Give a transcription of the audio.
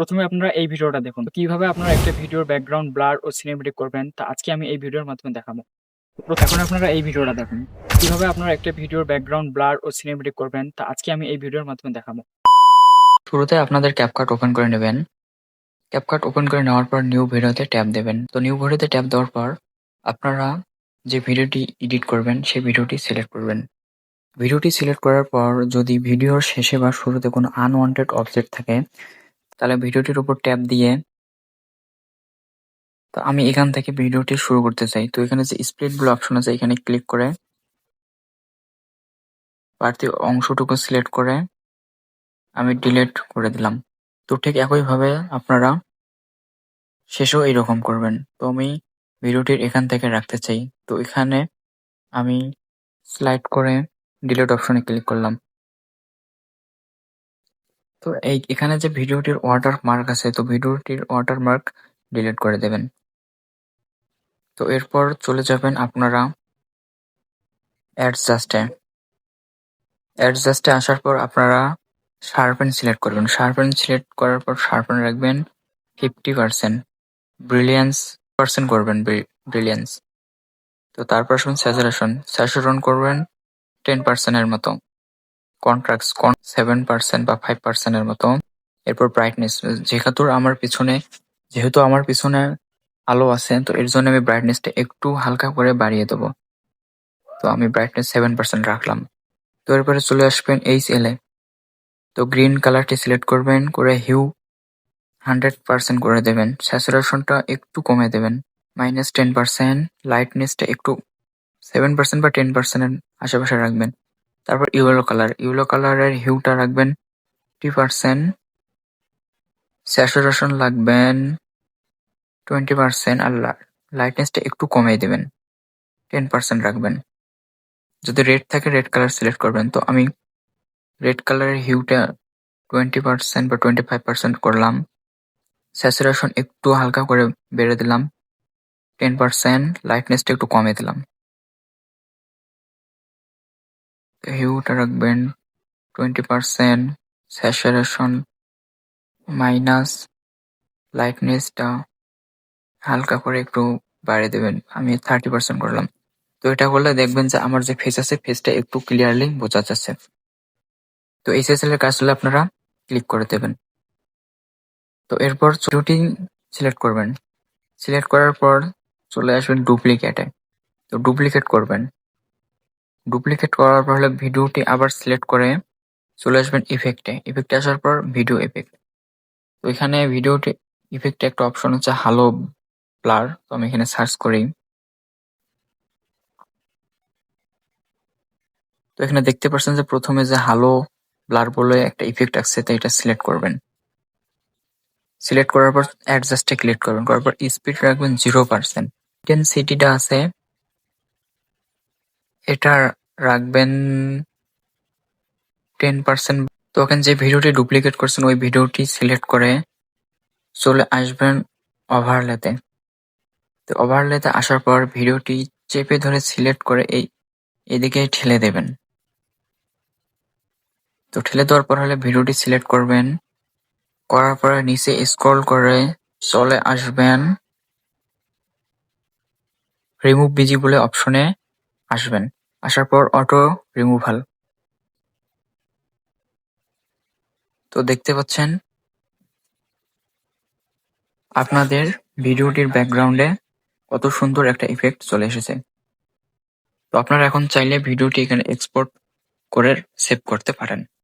প্রথমে আপনারা এই ভিডিওটা দেখুন। তো কিভাবে আপনারা একটা ভিডিওর ব্যাকগ্রাউন্ড ব্লার ও সিনেমেটিক করবেন তা আজকে আমি এই ভিডিওর মাধ্যমে দেখাবো। এখন আপনারা এই ভিডিওটা দেখুন। কিভাবে আপনারা একটা ভিডিওর ব্যাকগ্রাউন্ড ব্লার ও সিনেমেটিক করবেন তা আজকে আমি এই ভিডিওর মাধ্যমে দেখাবো। শুরুতে আপনাদের ক্যাপকাট ওপেন করে নেবেন। ক্যাপকাট ওপেন করে নেওয়ার পর নিউ ভিডিওতে ট্যাপ দেবেন। তো নিউ ভিডিওতে ট্যাপ দেওয়ার পর আপনারা যে ভিডিওটি এডিট করবেন সেই ভিডিওটি সিলেক্ট করবেন। ভিডিওটি সিলেক্ট করার পর যদি ভিডিওর শেষে বা শুরুতে কোনো আনওয়ান্টেড অবজেক্ট থাকে তাহলে ভিডিওটির উপর ট্যাপ দিয়ে তো আমি এখান থেকে ভিডিওটি শুরু করতে চাই। তো এখানে যে স্প্লিট বলে অপশন আছে এখানে ক্লিক করে বাড়তি অংশটুকু সিলেক্ট করে আমি ডিলিট করে দিলাম। তো ঠিক একইভাবে আপনারা শেষেও এইরকম করবেন। তো আমি ভিডিওটির এখান থেকে রাখতে চাই। তো এখানে আমি স্লাইড করে ডিলিট অপশনে ক্লিক করলাম। তো এখানে যে ভিডিওটির ওয়াটার মার্ক আছে তো ভিডিওটির ওয়াটার মার্ক ডিলিট করে দেবেন। তো এরপর চলে যাবেন আপনারা অ্যাডজাস্টে। অ্যাডজাস্টে আসার পর আপনারা শার্পেন সিলেক্ট করবেন। শার্পেন সিলেক্ট করার পর শার্পেন রাখবেন 50%। ব্রিলিয়ান্স পার্সেন্ট করবেন ব্রিলিয়ান্স। তো তারপর আসবেন স্যাচুরেশন। স্যাচুরেশন করবেন 10% এর মতো। কন্ট্রাস্ট 7% বা 5% এর মতো। এরপর ব্রাইটনেস যেহেতু আমার পিছনে আলো আছে তো এর জন্য আমি ব্রাইটনেসটা একটু হালকা করে বাড়িয়ে দেবো। তো আমি ব্রাইটনেস 7% রাখলাম। তো এরপরে চলে আসবেন HL এ। তো গ্রিন কালারটি সিলেক্ট করবেন করে হিউ 100% করে দেবেন। স্যাচুরেশনটা একটু কমে দেবেন -10%। লাইটনেসটা একটু 7% বা 10% এর আশেপাশে রাখবেন। তারপর ইয়েলো কালারের হিউটা রাখবেন 50%। স্যাচুরেশন লাগবেন 20% আর লাইটনেসটা একটু কমিয়ে দেবেন 10% রাখবেন। যদি রেড থাকে রেড কালার সিলেক্ট করবেন। তো আমি রেড কালারের হিউটা 20% বা 25% করলাম। স্যাচুরেশন একটু হালকা করে বেড়ে দিলাম 10%। লাইটনেসটা একটু কমিয়ে দিলাম। হিউটা রাখবেন 20%। স্যাচুরেশন মাইনাস লাইটনেসটা হালকা করে একটু বাড়িয়ে দেবেন। আমি 30% করলাম। তো এটা করলে দেখবেন যে আমার যে ফেস আছে ফেসটা একটু ক্লিয়ারলি বোঝা যাচ্ছে। তো SSL এর কাজ হলে আপনারা ক্লিক করে দেবেন। তো এরপর ভিডিওটি সিলেক্ট করবেন। সিলেক্ট করার পর চলে আসবেন ডুপ্লিকেটে। তো ডুপ্লিকেট করবেন। ডুপ্লিকেট করার পর হলে ভিডিওটি আবার সিলেক্ট করে চলে আসবেন ইফেক্টে। ইফেক্টে আসার পর ভিডিও ইফেক্ট। তো এখানে ভিডিওটি ইফেক্টে একটা অপশন হচ্ছে হ্যালো ব্লার। তো আমি এখানে সার্চ করি। তো এখানে দেখতে পাচ্ছেন যে প্রথমে যে হ্যালো ব্লার বলে একটা ইফেক্ট আসছে তো এটা সিলেক্ট করবেন। সিলেক্ট করার পর অ্যাডজাস্টে ক্লিক করবেন। করার পর স্পিড রাখবেন 0%। ইন্টেন্সিটিটা আছে এটা রাখবেন 10%। তো ওখানে যে ভিডিওটি ডুপ্লিকেট করছেন ওই ভিডিওটি সিলেক্ট করে চলে আসবেন ওভারলেতে। তো ওভারলেতে আসার পর ভিডিওটি চেপে ধরে সিলেক্ট করে এদিকে ঠেলে দেবেন। তো ঠেলে দেওয়ার পর হলে ভিডিওটি সিলেক্ট করবেন। করার পরে নিচে স্ক্রল করে চলে আসবেন রিমুভ ভিজিবল অপশনে আসবেন। আসার পর অটো রিমুভাল। তো দেখতে পাচ্ছেন আপনাদের ভিডিওটির ব্যাকগ্রাউন্ডে কত সুন্দর একটা ইফেক্ট চলে এসেছে। তো আপনারা এখন চাইলে ভিডিওটি এখানে এক্সপোর্ট করে সেভ করতে পারেন।